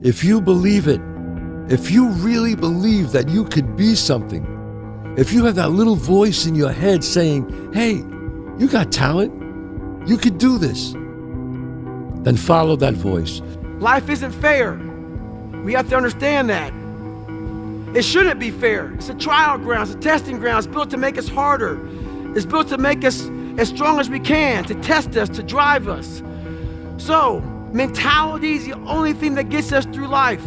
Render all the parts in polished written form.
If you believe it, if you really believe that you could be something, if you have that little voice in your head saying, hey, you got talent, you could do this, then follow that voice. Life isn't fair. We have to understand that. It shouldn't be fair. It's a trial ground, it's a testing ground. It's built to make us harder. It's built to make us as strong as we can, to test us, to drive us. So, mentality is the only thing that gets us through life.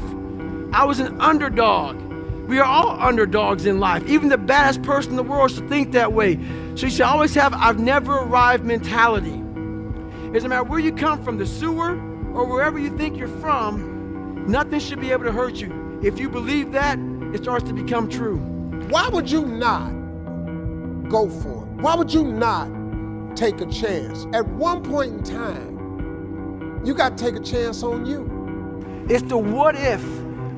I was an underdog. We are all underdogs in life. Even the baddest person in the world should think that way. So you should always have I've never arrived mentality. It doesn't matter where you come from, the sewer or wherever you think you're from, nothing should be able to hurt you. If you believe that, it starts to become true. Why would you not go for it? Why would you not take a chance? At one point in time, you got to take a chance on you. It's the what if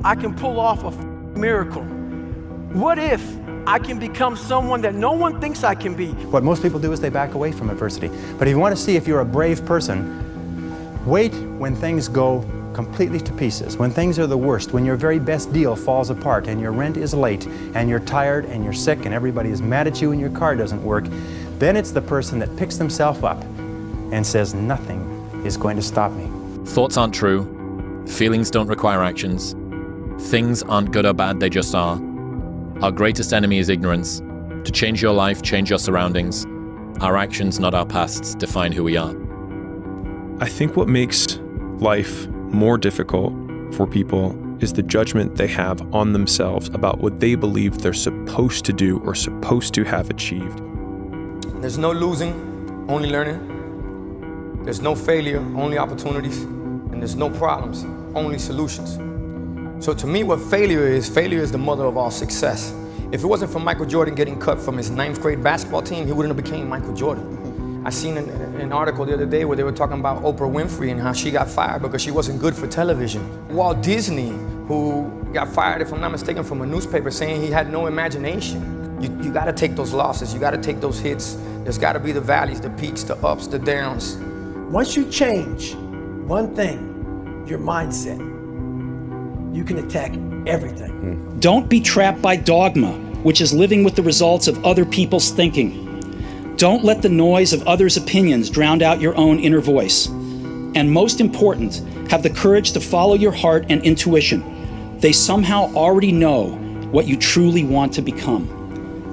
I can pull off a miracle. What if I can become someone that no one thinks I can be? What most people do is they back away from adversity. But if you want to see if you're a brave person, wait when things go completely to pieces, when things are the worst, when your very best deal falls apart and your rent is late and you're tired and you're sick and everybody is mad at you and your car doesn't work, then it's the person that picks themselves up and says, nothing is going to stop me. Thoughts aren't true. Feelings don't require actions. Things aren't good or bad, they just are. Our greatest enemy is ignorance. To change your life, change your surroundings. Our actions, not our pasts, define who we are. I think what makes life more difficult for people is the judgment they have on themselves about what they believe they're supposed to do or supposed to have achieved. There's no losing, only learning. There's no failure, only opportunities. And there's no problems, only solutions. So to me, what failure is the mother of all success. If it wasn't for Michael Jordan getting cut from his 9th grade basketball team, he wouldn't have became Michael Jordan. I seen an article the other day where they were talking about Oprah Winfrey and how she got fired because she wasn't good for television. Walt Disney, who got fired, if I'm not mistaken, from a newspaper saying he had no imagination. You gotta take those losses, you gotta take those hits. There's gotta be the valleys, the peaks, the ups, the downs. Once you change one thing, your mindset, you can attack everything. Don't be trapped by dogma, which is living with the results of other people's thinking. Don't let the noise of others' opinions drown out your own inner voice. And most important, have the courage to follow your heart and intuition. They somehow already know what you truly want to become.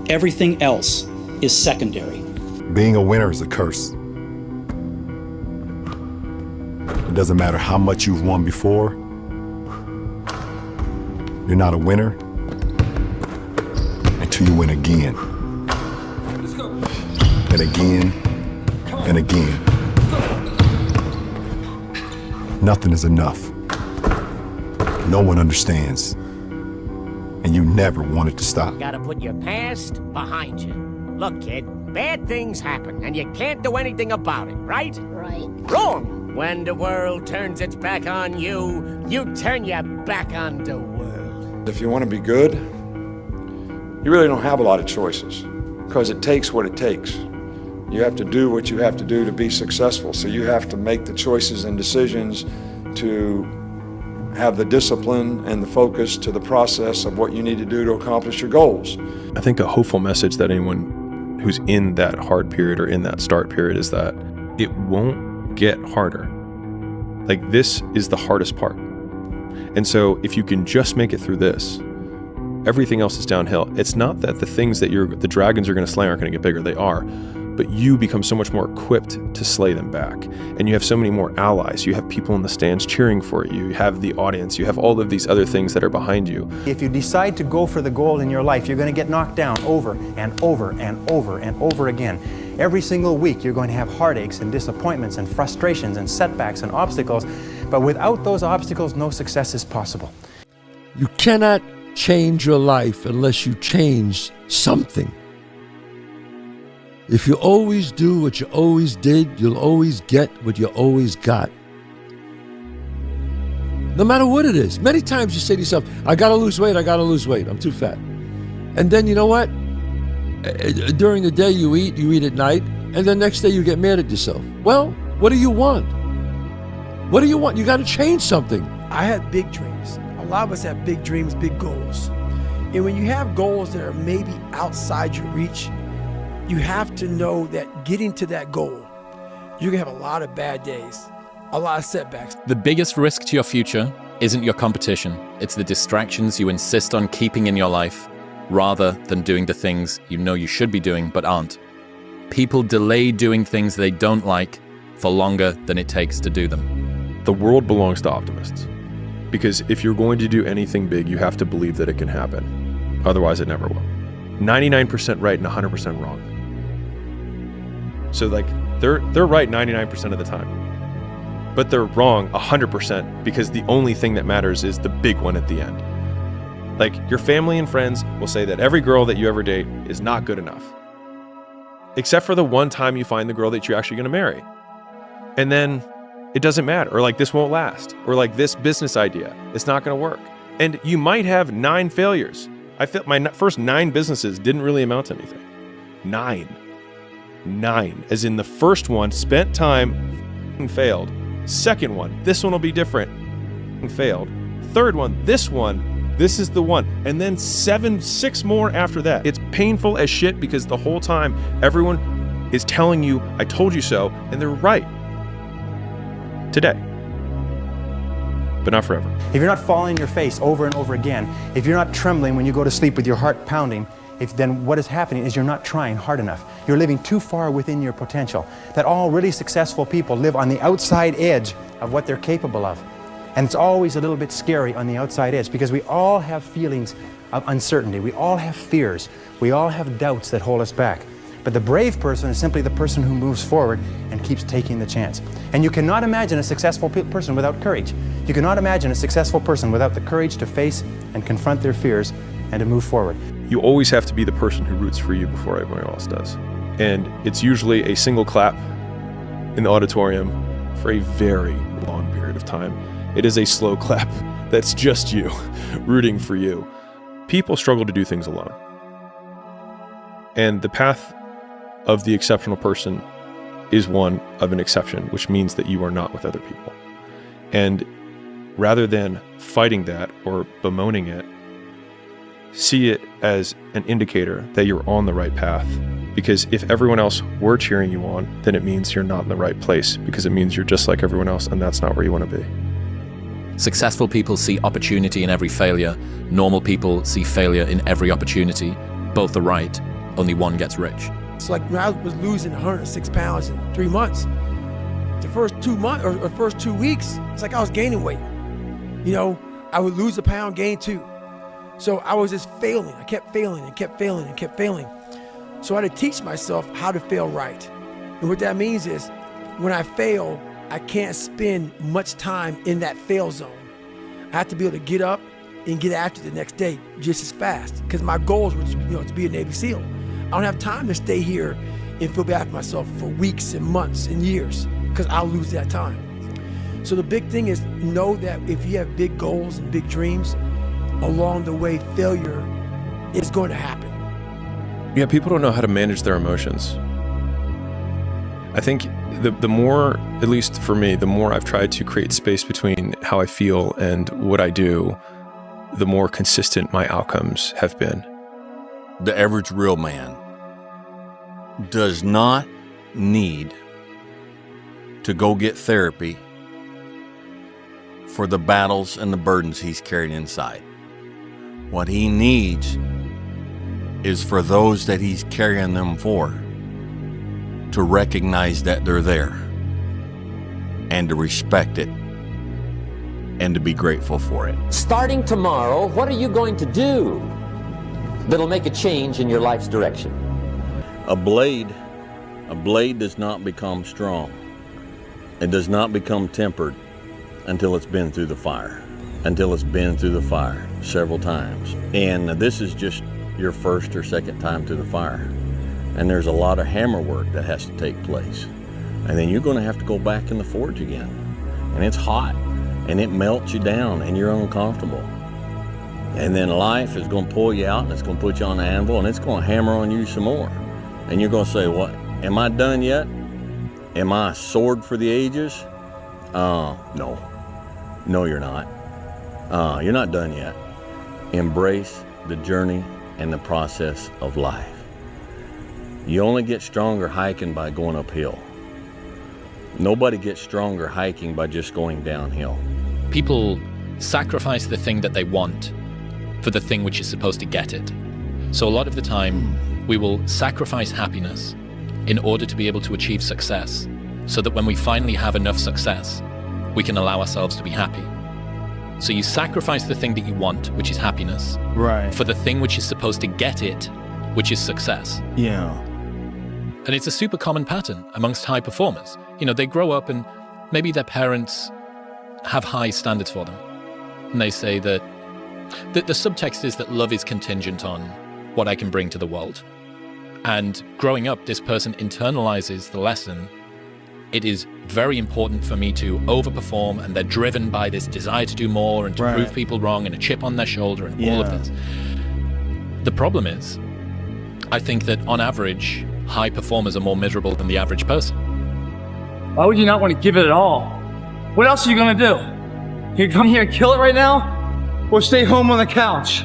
Everything else is secondary. Being a winner is a curse. It doesn't matter how much you've won before. You're not a winner until you win again. Let's go. And again, and again. Nothing is enough. No one understands. And you never want it to stop. Gotta put your past behind you. Look, kid, bad things happen, and you can't do anything about it, right? Right. Wrong! When the world turns its back on you, you turn your back on the world. If you want to be good, you really don't have a lot of choices, because it takes what it takes. You have to do what you have to do to be successful, so you have to make the choices and decisions to have the discipline and the focus to the process of what you need to do to accomplish your goals. I think a hopeful message that anyone who's in that hard period or in that start period is that it won't get harder. Like, this is the hardest part. And so if you can just make it through this, everything else is downhill. It's not that the things that the dragons are going to slay aren't going to get bigger. They are. But you become so much more equipped to slay them back. And you have so many more allies. You have people in the stands cheering for you. You have the audience. You have all of these other things that are behind you. If you decide to go for the goal in your life, you're going to get knocked down over and over and over and over again. Every single week, you're going to have heartaches and disappointments and frustrations and setbacks and obstacles. But without those obstacles, no success is possible. You cannot change your life unless you change something. If you always do what you always did, you'll always get what you always got. No matter what it is. Many times you say to yourself, I gotta lose weight, I'm too fat. And then you know what? During the day you eat at night, and then next day you get mad at yourself. Well, what do you want? What do you want? You gotta change something. I had big dreams. A lot of us have big dreams, big goals. And when you have goals that are maybe outside your reach, you have to know that getting to that goal, you're gonna have a lot of bad days, a lot of setbacks. The biggest risk to your future isn't your competition. It's the distractions you insist on keeping in your life rather than doing the things you know you should be doing but aren't. People delay doing things they don't like for longer than it takes to do them. The world belongs to optimists. Because if you're going to do anything big, you have to believe that it can happen. Otherwise, it never will. 99% right and 100% wrong. So like, they're right 99% of the time. But they're wrong 100% because the only thing that matters is the big one at the end. Like, your family and friends will say that every girl that you ever date is not good enough. Except for the one time you find the girl that you're actually going to marry. And then it doesn't matter. Or like, this won't last. Or like, this business idea, it's not going to work. And you might have 9 failures. I felt my first 9 businesses didn't really amount to anything. 9. As in the first one, spent time and failed. Second one, this one will be different and failed. Third one, this is the one. And then 6 more after that. It's painful as shit because the whole time everyone is telling you, I told you so, and they're right. Today. But not forever. If you're not falling on your face over and over again, if you're not trembling when you go to sleep with your heart pounding, then what is happening is you're not trying hard enough. You're living too far within your potential. That all really successful people live on the outside edge of what they're capable of. And it's always a little bit scary on the outside edge because we all have feelings of uncertainty. We all have fears. We all have doubts that hold us back. But the brave person is simply the person who moves forward and keeps taking the chance. And you cannot imagine a successful person without courage. You cannot imagine a successful person without the courage to face and confront their fears and to move forward. You always have to be the person who roots for you before everyone else does. And it's usually a single clap in the auditorium for a very long period of time. It is a slow clap that's just you rooting for you. People struggle to do things alone. And the path of the exceptional person is one of an exception, which means that you are not with other people. And rather than fighting that or bemoaning it, see it as an indicator that you're on the right path. Because if everyone else were cheering you on, then it means you're not in the right place, because it means you're just like everyone else, and that's not where you want to be. Successful people see opportunity in every failure. Normal people see failure in every opportunity. Both are right. Only one gets rich. It's like when I was losing 106 pounds in 3 months, the first 2 months or first 2 weeks, it's like I was gaining weight. You know, I would lose a pound, gain 2. So I was just failing. I kept failing and kept failing and kept failing. So I had to teach myself how to fail right. And what that means is when I fail, I can't spend much time in that fail zone. I have to be able to get up and get after it the next day just as fast, because my goals were to be a Navy SEAL. I don't have time to stay here and feel bad for myself for weeks and months and years, because I'll lose that time. So the big thing is know that if you have big goals and big dreams, along the way, failure is going to happen. Yeah, people don't know how to manage their emotions. I think the more, at least for me, the more I've tried to create space between how I feel and what I do, the more consistent my outcomes have been. The average real man does not need to go get therapy for the battles and the burdens he's carrying inside. What he needs is for those that he's carrying them for to recognize that they're there and to respect it and to be grateful for it. Starting tomorrow, what are you going to do that'll make a change in your life's direction? A blade does not become strong. It does not become tempered until it's been through the fire. Until it's been through the fire several times. And this is just your first or second time through the fire. And there's a lot of hammer work that has to take place. And then you're going to have to go back in the forge again. And it's hot, and it melts you down, and you're uncomfortable. And then life is going to pull you out, and it's going to put you on the anvil, and it's going to hammer on you some more. And you're going to say, what, am I done yet? Am I a sword for the ages? No. No, you're not. You're not done yet. Embrace the journey and the process of life. You only get stronger hiking by going uphill. Nobody gets stronger hiking by just going downhill. People sacrifice the thing that they want for the thing which is supposed to get it. So a lot of the time, we will sacrifice happiness in order to be able to achieve success, so that when we finally have enough success, we can allow ourselves to be happy. So you sacrifice the thing that you want, which is happiness, right, for the thing which is supposed to get it, which is success. Yeah. And it's a super common pattern amongst high performers. You know, they grow up and maybe their parents have high standards for them. And they say that the subtext is that love is contingent on what I can bring to the world. And growing up, this person internalizes the lesson. It is very important for me to overperform, and they're driven by this desire to do more and to prove people wrong and a chip on their shoulder and all of this. The problem is, I think that on average, high performers are more miserable than the average person. Why would you not want to give it at all? What else are you going to do? You come here and kill it right now? Or stay home on the couch?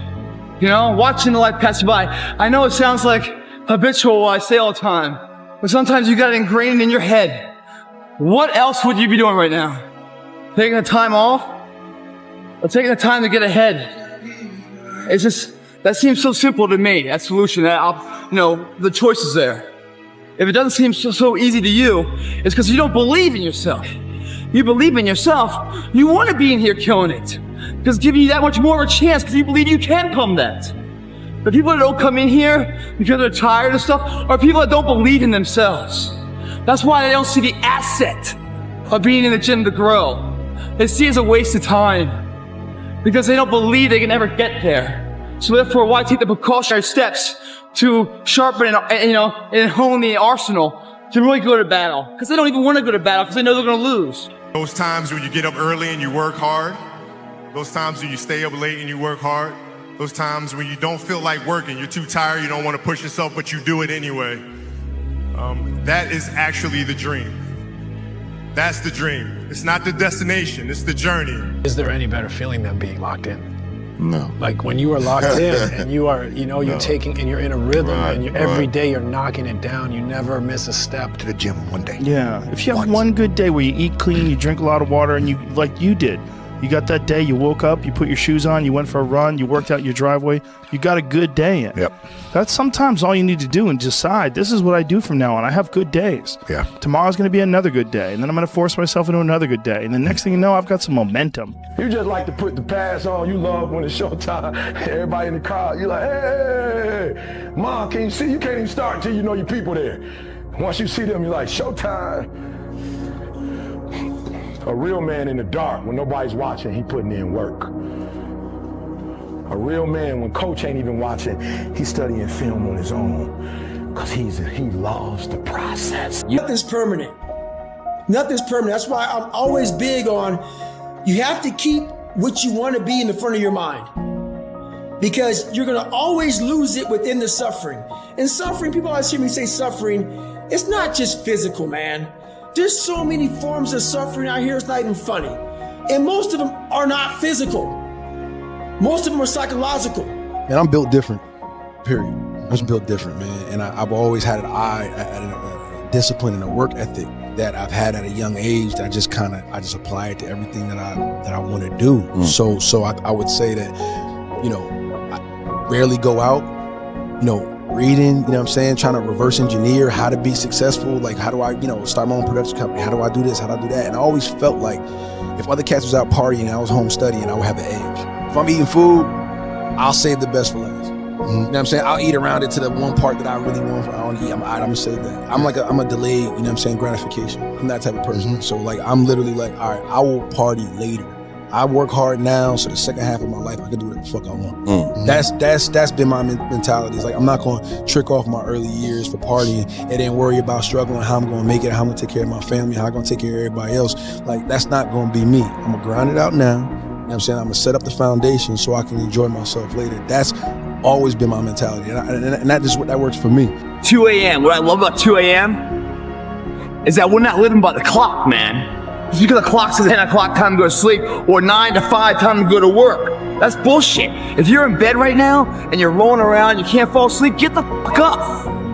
You know, watching the life pass you by. I know it sounds like habitual what I say all the time, but sometimes you got it ingrained in your head. What else would you be doing right now? Taking the time off? Or taking the time to get ahead? It's just, that seems so simple to me, that solution, the choice is there. If it doesn't seem so easy to you, it's because you don't believe in yourself. You believe in yourself, you want to be in here killing it. Because it's giving you that much more of a chance because you believe you can come that. The people that don't come in here because they're tired of stuff are people that don't believe in themselves. That's why they don't see the asset of being in the gym to grow. They see it as a waste of time because they don't believe they can ever get there. So therefore, why take the precautionary steps to sharpen and hone the arsenal to really go to battle? Because they don't even want to go to battle because they know they're going to lose. Those times when you get up early and you work hard, those times when you stay up late and you work hard, those times when you don't feel like working, you're too tired, you don't want to push yourself, but you do it anyway. That is actually the dream. That's the dream. It's not the destination, it's the journey. Is there any better feeling than being locked in? No. Like when you are locked in and you are, you're taking, and you're in a rhythm, and every day you're knocking it down, you never miss a step. To the gym one day. Yeah. If you have one good day where you eat clean, you drink a lot of water, and you, like you did, you got that day, you woke up, you put your shoes on, you went for a run, you worked out your driveway, you got a good day in. Yep. That's sometimes all you need to do and decide, this is what I do from now on. I have good days. Yeah. Tomorrow's going to be another good day, and then I'm going to force myself into another good day. And the next thing you know, I've got some momentum. You just like to put the pads on. You love when it's showtime. Everybody in the crowd, you're like, hey, Mom, can you see? You can't even start until you know your people there. Once you see them, you're like, showtime. A real man in the dark, when nobody's watching, he putting in work. A real man, when coach ain't even watching, he's studying film on his own, because he loves the process. Nothing's permanent. Nothing's permanent. That's why I'm always big on, you have to keep what you want to be in the front of your mind, because you're going to always lose it within the suffering. And suffering, people always hear me say suffering, it's not just physical, man. There's so many forms of suffering out here, it's not even funny. And most of them are not physical. Most of them are psychological. Man, I'm built different, period. I was built different, man. And I've always had an eye at a discipline and a work ethic that I've had at a young age that I just apply it to everything that I want to do. So I would say that, I rarely go out, reading, what I'm saying, trying to reverse engineer how to be successful, like how do I, start my own production company, how do I do this, how do I do that? And I always felt like if other cats was out partying and I was home studying, I would have an edge. If I'm eating food, I'll save the best for last. You know what I'm saying? I'll eat around it to the one part that I really want. I don't eat, I'm gonna save that. I'm a delayed, gratification. I'm that type of person. So like, I'm literally like, all right, I will party later. I work hard now, so the second half of my life, I can do whatever the fuck I want. That's been my mentality. It's like, I'm not gonna trick off my early years for partying and then worry about struggling, how I'm gonna make it, how I'm gonna take care of my family, how I'm gonna take care of everybody else. Like, that's not gonna be me. I'm gonna grind it out now. You know what I'm saying? I'm gonna set up the foundation so I can enjoy myself later. That's always been my mentality, and that works for me. 2 a.m. What I love about 2 a.m. is that we're not living by the clock, man. It's because the clock says 10 o'clock time to go to sleep or 9 to 5 time to go to work. That's bullshit. If you're in bed right now and you're rolling around, you can't fall asleep, get the fuck up.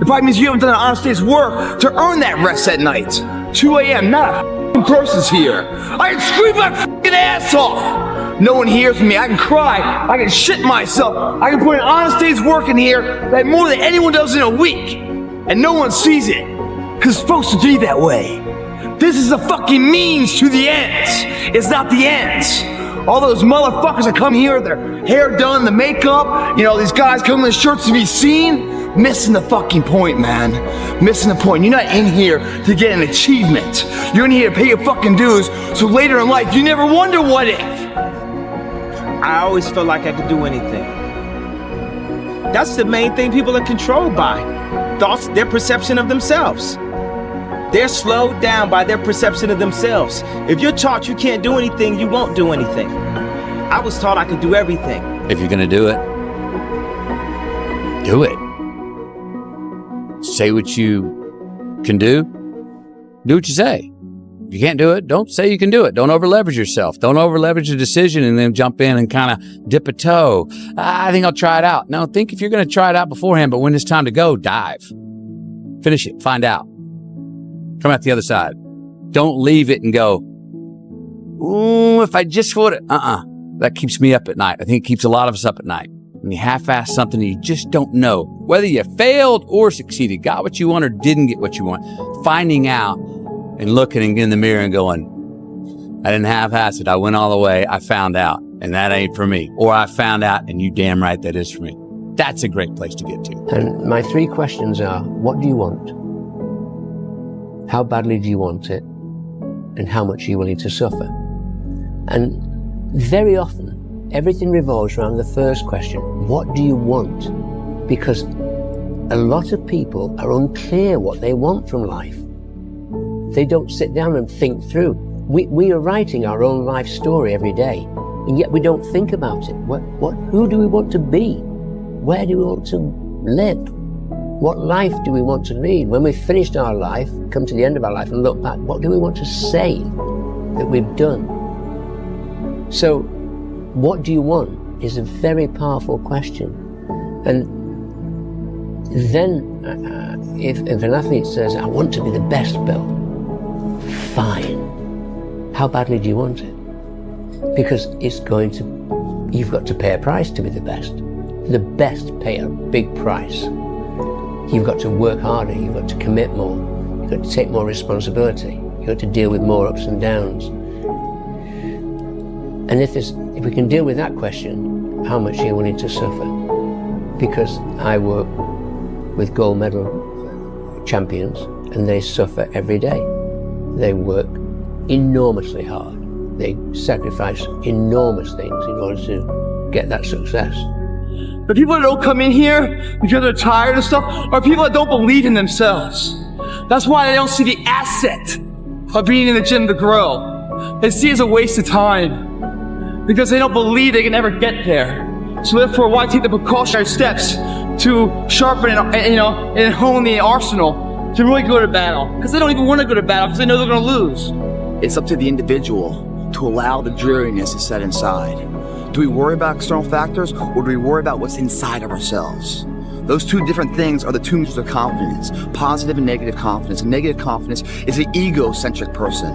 It probably means you haven't done an honest day's work to earn that rest at night. 2 a.m., not a person's here. I can scream my fucking ass off. No one hears me. I can cry. I can shit myself. I can put an honest day's work in here that more than anyone does in a week. And no one sees it. Because it's supposed to be that way. This is the fucking means to the ends. It's not the ends. All those motherfuckers that come here, their hair done, the makeup, these guys come in the shirts to be seen. Missing the fucking point, man. Missing the point. You're not in here to get an achievement. You're in here to pay your fucking dues, so later in life, you never wonder what if. I always felt like I could do anything. That's the main thing people are controlled by. Thoughts, their perception of themselves. They're slowed down by their perception of themselves. If you're taught you can't do anything, you won't do anything. I was taught I could do everything. If you're gonna do it, do it. Say what you can do. Do what you say. If you can't do it, don't say you can do it. Don't over leverage yourself. Don't over leverage a decision and then jump in and kind of dip a toe. I think I'll try it out. No, think if you're going to try it out beforehand, but when it's time to go, dive. Finish it. Find out. Come out the other side. Don't leave it and go, ooh, if I just would have. That keeps me up at night. I think it keeps a lot of us up at night. When you half-ass something and you just don't know whether you failed or succeeded, got what you want or didn't get what you want. Finding out and looking in the mirror and going, I didn't half-ass it. I went all the way. I found out, and that ain't for me. Or I found out, and you damn right that is for me. That's a great place to get to. And my 3 questions are, what do you want? How badly do you want it? And how much are you willing to suffer? And very often, everything revolves around the first question, what do you want? Because a lot of people are unclear what they want from life. They don't sit down and think through. We are writing our own life story every day, and yet we don't think about it. Who do we want to be? Where do we want to live? What life do we want to lead? When we've finished our life, come to the end of our life and look back, what do we want to say that we've done? So, what do you want is a very powerful question. And then, if an athlete says, I want to be the best, Bill, fine. How badly do you want it? Because you've got to pay a price to be the best. The best pay a big price. You've got to work harder, you've got to commit more, you've got to take more responsibility, you've got to deal with more ups and downs. And if we can deal with that question, how much are you willing to suffer? Because I work with gold medal champions and they suffer every day. They work enormously hard. They sacrifice enormous things in order to get that success. The people that don't come in here because they're tired of stuff are people that don't believe in themselves. That's why they don't see the asset of being in the gym to grow. They see it as a waste of time because they don't believe they can ever get there. So therefore, why take the precautionary steps to sharpen and hone the arsenal to really go to battle? Because they don't even want to go to battle because they know they're going to lose. It's up to the individual to allow the dreariness to set inside. Do we worry about external factors, or do we worry about what's inside of ourselves? Those two different things are the two measures of confidence, positive and negative confidence. And negative confidence is an egocentric person.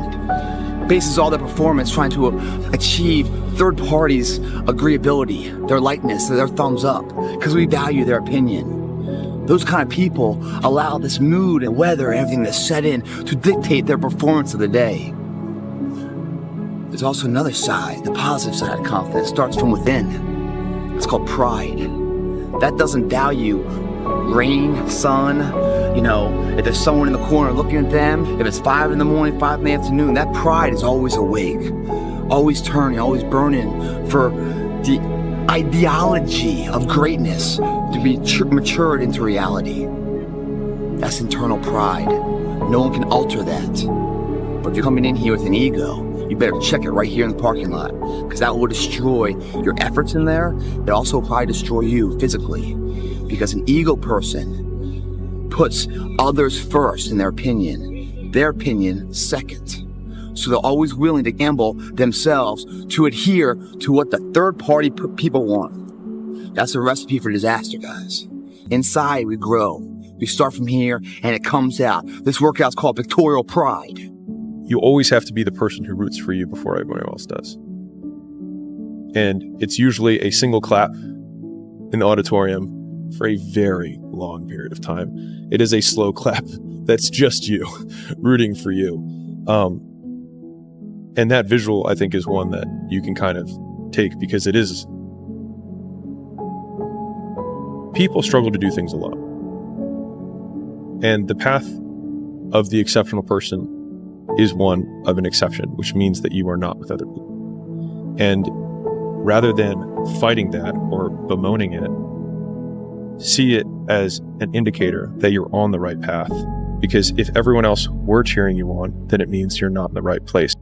Bases all their performance trying to achieve third parties' agreeability, their likeness, their thumbs up, because we value their opinion. Those kind of people allow this mood and weather and everything to set in to dictate their performance of the day. There's also another side, the positive side of confidence, starts from within. It's called pride. That doesn't value rain, sun, if there's someone in the corner looking at them, if it's 5 in the morning, 5 in the afternoon, that pride is always awake, always turning, always burning for the ideology of greatness to be matured into reality. That's internal pride. No one can alter that. But if you're coming in here with an ego, you better check it right here in the parking lot, because that will destroy your efforts in there. It also will probably destroy you physically, because an ego person puts others first in their opinion second. So they're always willing to gamble themselves to adhere to what the third party people want. That's a recipe for disaster, guys. Inside, we grow. We start from here, and it comes out. This workout's called pictorial pride. You always have to be the person who roots for you before everyone else does. And it's usually a single clap in the auditorium for a very long period of time. It is a slow clap that's just you rooting for you. And that visual, I think, is one that you can kind of take, because it is... People struggle to do things alone. And the path of the exceptional person is one of an exception, which means that you are not with other people. And rather than fighting that or bemoaning it, see it as an indicator that you're on the right path. Because if everyone else were cheering you on, then it means you're not in the right place.